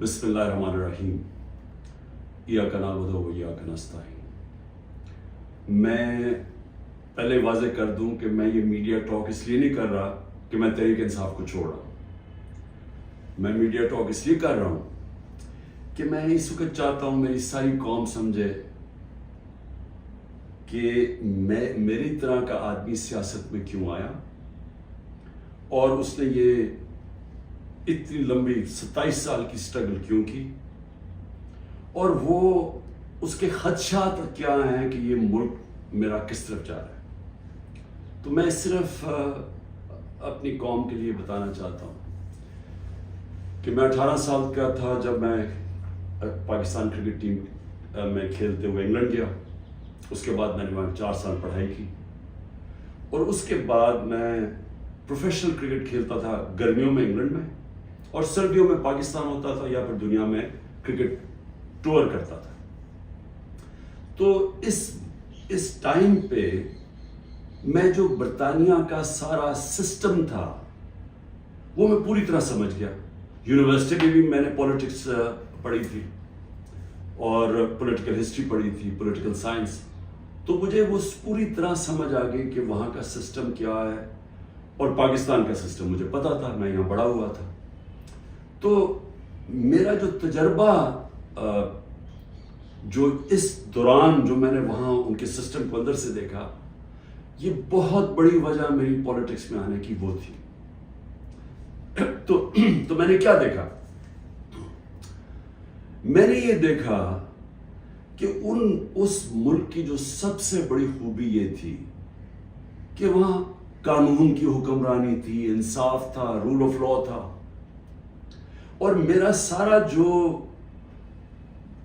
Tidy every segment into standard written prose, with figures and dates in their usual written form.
بسم اللہ الرحمن الرحیم ایاک نعبد و ایاک نستعین۔ میں پہلے واضح کر دوں کہ میں یہ میڈیا ٹاک اس لیے نہیں کر رہا کہ میں تحریک انصاف کو چھوڑ رہا ہوں۔ میں میڈیا ٹاک اس لیے کر رہا ہوں کہ میں اس وقت چاہتا ہوں میری ساری قوم سمجھے کہ میری طرح کا آدمی سیاست میں کیوں آیا اور اس نے یہ اتنی لمبی 27 سال کی سٹرگل کیوں کی، اور وہ اس کے خدشات کیا ہیں کہ یہ ملک میرا کس طرف جا رہا ہے۔ تو میں صرف اپنی قوم کے لیے بتانا چاہتا ہوں کہ میں 18 سال کا تھا جب میں پاکستان کرکٹ ٹیم میں کھیلتے ہوئے انگلینڈ گیا۔ اس کے بعد میں نے وہاں 4 سال پڑھائی کی، اور اس کے بعد میں پروفیشنل کرکٹ کھیلتا تھا گرمیوں میں انگلینڈ میں، اور سردیوں میں پاکستان ہوتا تھا یا پھر دنیا میں کرکٹ ٹور کرتا تھا۔ تو اس ٹائم پہ میں جو برطانیہ کا سارا سسٹم تھا وہ میں پوری طرح سمجھ گیا۔ یونیورسٹی میں بھی میں نے پولیٹکس پڑھی تھی اور پولیٹیکل ہسٹری پڑھی تھی، پولیٹیکل سائنس، تو مجھے وہ پوری طرح سمجھ آ گئی کہ وہاں کا سسٹم کیا ہے، اور پاکستان کا سسٹم مجھے پتا تھا، میں یہاں بڑا ہوا تھا۔ تو میرا جو تجربہ جو اس دوران جو میں نے وہاں ان کے سسٹم کو اندر سے دیکھا، یہ بہت بڑی وجہ میری پولیٹکس میں آنے کی وہ تھی۔ تو میں نے کیا دیکھا؟ میں نے یہ دیکھا کہ اس ملک کی جو سب سے بڑی خوبی یہ تھی کہ وہاں قانون کی حکمرانی تھی، انصاف تھا، رول آف لا تھا، اور میرا سارا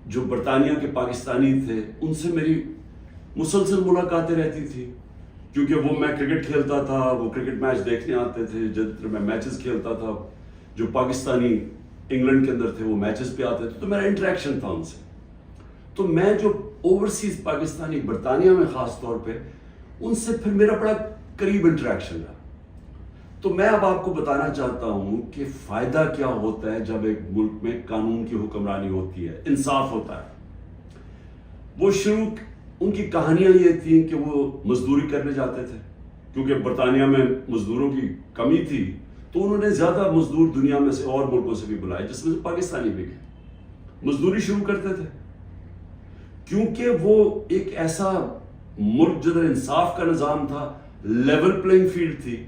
جو برطانیہ کے پاکستانی تھے ان سے میری مسلسل ملاقاتیں رہتی تھی، کیونکہ وہ میں کرکٹ کھیلتا تھا، وہ کرکٹ میچ دیکھنے آتے تھے، جب میں میچز کھیلتا تھا جو پاکستانی انگلینڈ کے اندر تھے وہ میچز پہ آتے تھے، تو میرا انٹریکشن تھا ان سے۔ تو میں جو اوورسیز پاکستانی برطانیہ میں خاص طور پہ ان سے پھر میرا بڑا قریب انٹریکشن رہا۔ تو میں اب آپ کو بتانا چاہتا ہوں کہ فائدہ کیا ہوتا ہے جب ایک ملک میں قانون کی حکمرانی ہوتی ہے، انصاف ہوتا ہے۔ وہ شروع ان کی کہانیاں یہ تھیں کہ وہ مزدوری کرنے جاتے تھے، کیونکہ برطانیہ میں مزدوروں کی کمی تھی، تو انہوں نے زیادہ مزدور دنیا میں سے اور ملکوں سے بھی بلائے، جس میں سے پاکستانی بھی گئے، مزدوری شروع کرتے تھے، کیونکہ وہ ایک ایسا ملک جدھر انصاف کا نظام تھا، لیول پلینگ فیلڈ تھی،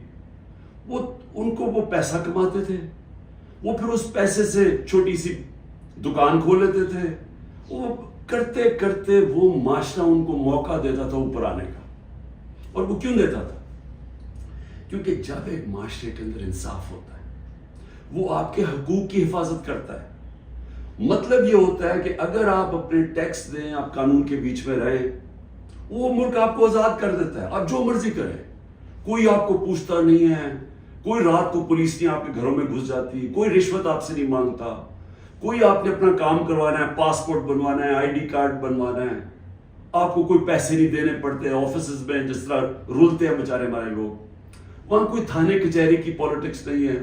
ان کو وہ پیسہ کماتے تھے، وہ پھر اس پیسے سے چھوٹی سی دکان کھول لیتے تھے، وہ کرتے کرتے وہ معاشرہ ان کو موقع دیتا تھا اوپر آنے کا۔ اور وہ کیوں دیتا تھا؟ کیونکہ جب ایک معاشرے کے اندر انصاف ہوتا ہے وہ آپ کے حقوق کی حفاظت کرتا ہے۔ مطلب یہ ہوتا ہے کہ اگر آپ اپنے ٹیکس دیں، آپ قانون کے بیچ میں رہیں، وہ ملک آپ کو آزاد کر دیتا ہے، آپ جو مرضی کریں، کوئی آپ کو پوچھتا نہیں ہے، کوئی رات کو پولیس نہیں آپ کے گھروں میں گھس جاتی، کوئی رشوت آپ سے نہیں مانگتا، کوئی آپ نے اپنا کام کروانا ہے، پاسپورٹ بنوانا ہے، آئی ڈی کارڈ بنوانا ہے، آپ کو کوئی پیسے نہیں دینے پڑتے آفیسز میں جس طرح رولتے ہیں بیچارے ہمارے لوگ۔ وہاں کوئی تھانے کچہری کی پالیٹکس نہیں ہے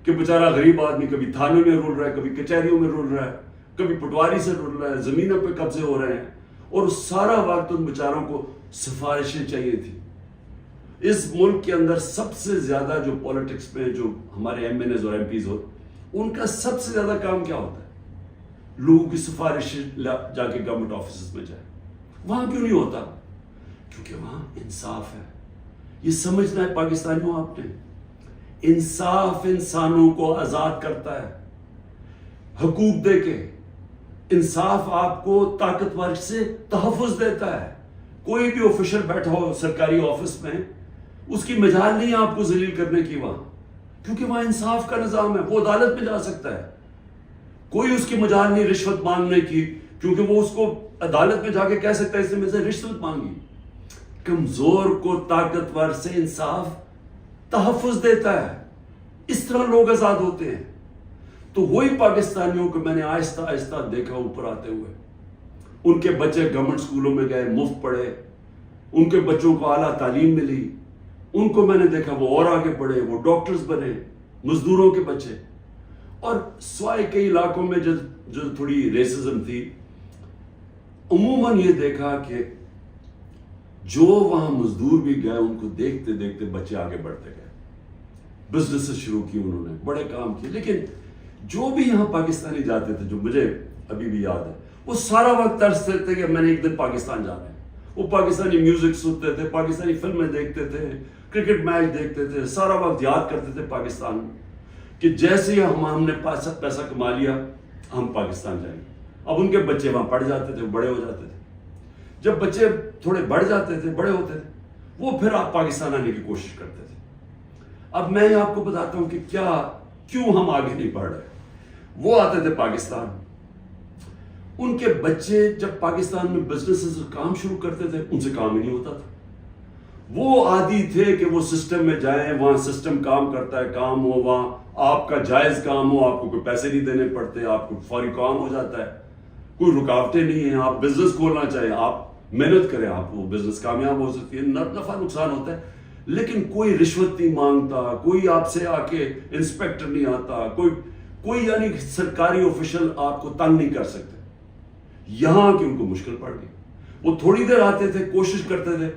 کہ بیچارہ غریب آدمی کبھی تھانے میں رول رہا ہے، کبھی کچہریوں میں رول رہا ہے، کبھی پٹواری سے رول رہا ہے، زمینوں پہ قبضے ہو رہے ہیں، اور سارا وقت ان بیچاروں کو سفارشیں چاہیے تھی۔ اس ملک کے اندر سب سے زیادہ جو پولیٹکس میں جو ہمارے ایم این ایز اور ایم پیز ہوتے، ان کا سب سے زیادہ کام کیا ہوتا ہے؟ لوگوں کی سفارش جا کے گورنمنٹ آفیسز میں جائے۔ وہاں کیوں نہیں ہوتا؟ کیونکہ وہاں انصاف ہے۔ یہ سمجھنا ہے پاکستانیوں آپ نے، انصاف انسانوں کو آزاد کرتا ہے حقوق دے کے، انصاف آپ کو طاقتور سے تحفظ دیتا ہے۔ کوئی بھی آفیشر بیٹھا ہو سرکاری آفس میں، اس کی مجال نہیں ہے آپ کو ذلیل کرنے کی وہاں، کیونکہ وہاں انصاف کا نظام ہے، وہ عدالت میں جا سکتا ہے۔ کوئی اس کی مجال نہیں رشوت مانگنے کی، کیونکہ وہ اس کو عدالت میں جا کے کہہ سکتا ہے اس نے مجھ سے رشوت مانگی۔ کمزور کو طاقتور سے انصاف تحفظ دیتا ہے، اس طرح لوگ آزاد ہوتے ہیں۔ تو وہی پاکستانیوں کو میں نے آہستہ آہستہ دیکھا اوپر آتے ہوئے، ان کے بچے گورنمنٹ سکولوں میں گئے، مفت پڑھے، ان کے بچوں کو اعلیٰ تعلیم ملی، ان کو میں نے دیکھا وہ اور آگے پڑھے، وہ ڈاکٹرز بنے، مزدوروں کے بچے۔ اور سوائے کئی علاقوں میں جو تھوڑی ریسزم تھی، عموماً یہ دیکھا کہ جو وہاں مزدور بھی گئے ان کو دیکھتے دیکھتے بچے آگے بڑھتے گئے، بزنس شروع کی انہوں نے، بڑے کام کیے. لیکن جو بھی یہاں پاکستانی جاتے تھے، جو مجھے ابھی بھی یاد ہے، وہ سارا وقت ترستے تھے کہ میں نے ایک دن پاکستان جانا ہے. وہ پاکستانی میوزک سنتے تھے، پاکستانی فلمیں دیکھتے تھے، کرکٹ میچ دیکھتے تھے، سارا وقت یاد کرتے تھے پاکستان کہ جیسے ہی ہم نے پیسہ کما لیا ہم پاکستان جائیں گے. اب ان کے بچے وہاں پڑھ جاتے تھے، بڑے ہو جاتے تھے. جب بچے تھوڑے بڑھ جاتے تھے، بڑے ہوتے تھے، وہ پھر آپ پاکستان آنے کی کوشش کرتے تھے. اب میں آپ کو بتاتا ہوں کہ کیوں ہم آگے نہیں بڑھ رہے. وہ آتے تھے پاکستان، ان کے بچے جب پاکستان میں بزنس کام شروع کرتے تھے ان سے کام ہی نہیں ہوتا تھا. وہ عادی تھے کہ وہ سسٹم میں جائیں، وہاں سسٹم کام کرتا ہے، کام ہو، وہاں آپ کا جائز کام ہو، آپ کو کوئی پیسے نہیں دینے پڑتے، آپ کو فوری کام ہو جاتا ہے، کوئی رکاوٹیں نہیں ہیں. آپ بزنس کھولنا چاہیں، آپ محنت کریں، آپ وہ بزنس کامیاب ہو سکتی ہے، نفع نقصان ہوتا ہے. لیکن کوئی رشوت نہیں مانگتا، کوئی آپ سے آ کے انسپیکٹر نہیں آتا، کوئی یعنی سرکاری آفیشل آپ کو تنگ نہیں کر سکتے. یہاں کی ان کو مشکل پڑ گئی. وہ تھوڑی دیر آتے تھے، کوشش کرتے تھے،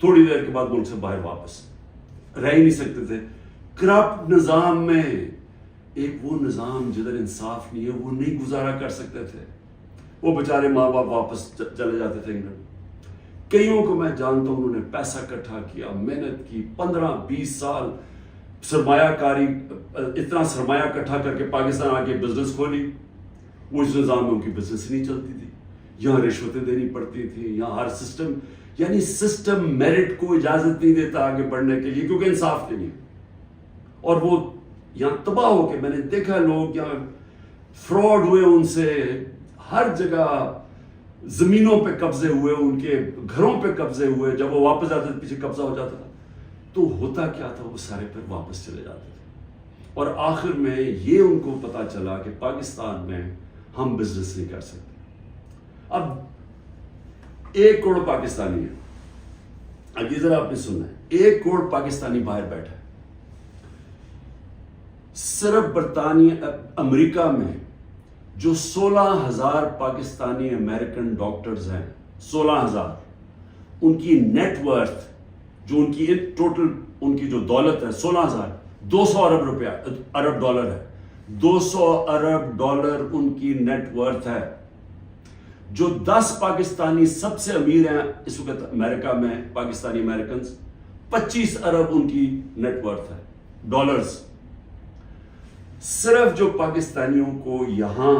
تھوڑی دیر کے بعد ملک سے باہر واپس رہ ہی نہیں سکتے تھے. کرپٹ نظام میں ایک وہ نظام جدھر انصاف نہیں ہے، وہ نہیں گزارا کر سکتے تھے. وہ بیچارے ماں باپ واپس چلے جاتے تھے انگلینڈ. کئیوں کو میں جانتا ہوں، انہوں نے پیسہ اکٹھا کیا، محنت کی، 15-20 سال سرمایہ کاری، اتنا سرمایہ اکٹھا کر کے پاکستان آ کے بزنس کھولی. وہ اس نظام میں ان کی بزنس نہیں چلتی تھی. یہاں رشوتیں دینی پڑتی تھی، یہاں ہر سسٹم میرٹ کو اجازت نہیں دیتا آگے بڑھنے کے لیے، کیونکہ انصاف نہیں. اور وہ یہاں تباہ ہو کے، میں نے دیکھا لوگ یہاں فراڈ ہوئے، ان سے ہر جگہ زمینوں پہ قبضے ہوئے، ان کے گھروں پہ قبضے ہوئے. جب وہ واپس آتے تھے پیچھے قبضہ ہو جاتا تھا. تو ہوتا کیا تھا، وہ سارے پھر واپس چلے جاتے تھے. اور آخر میں یہ ان کو پتا چلا کہ پاکستان میں ہم بزنس نہیں کر سکتے. اب 1 کروڑ پاکستانی ہے. اب یہ ذرا آپ نے سننا ہے، 1 کروڑ پاکستانی باہر بیٹھا ہے. صرف برطانیہ امریکہ میں جو 16,000 پاکستانی امریکن ڈاکٹرز ہیں، 16,000، ان کی نیٹ ورتھ، جو ان کی ٹوٹل ان کی جو دولت ہے، 16,000، 200 ارب ڈالر ہے. 200 ارب ڈالر ان کی نیٹ ورتھ ہے. جو 10 پاکستانی سب سے امیر ہیں اس وقت امریکہ میں، پاکستانی امریکنز، 25 ارب ان کی نیٹ ورتھ ہے، ڈالرز. صرف جو پاکستانیوں کو یہاں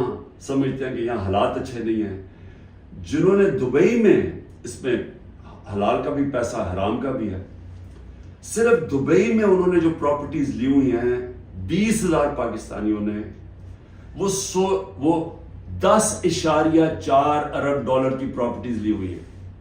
سمجھتے ہیں کہ یہاں حالات اچھے نہیں ہیں، جنہوں نے دبئی میں، اس میں حلال کا بھی پیسہ، حرام کا بھی ہے، صرف دبئی میں انہوں نے جو پراپرٹیز لی ہوئی ہیں، 20,000 پاکستانیوں نے، وہ 10.4 ارب ڈالر کی پراپرٹیز لی ہوئی ہیں.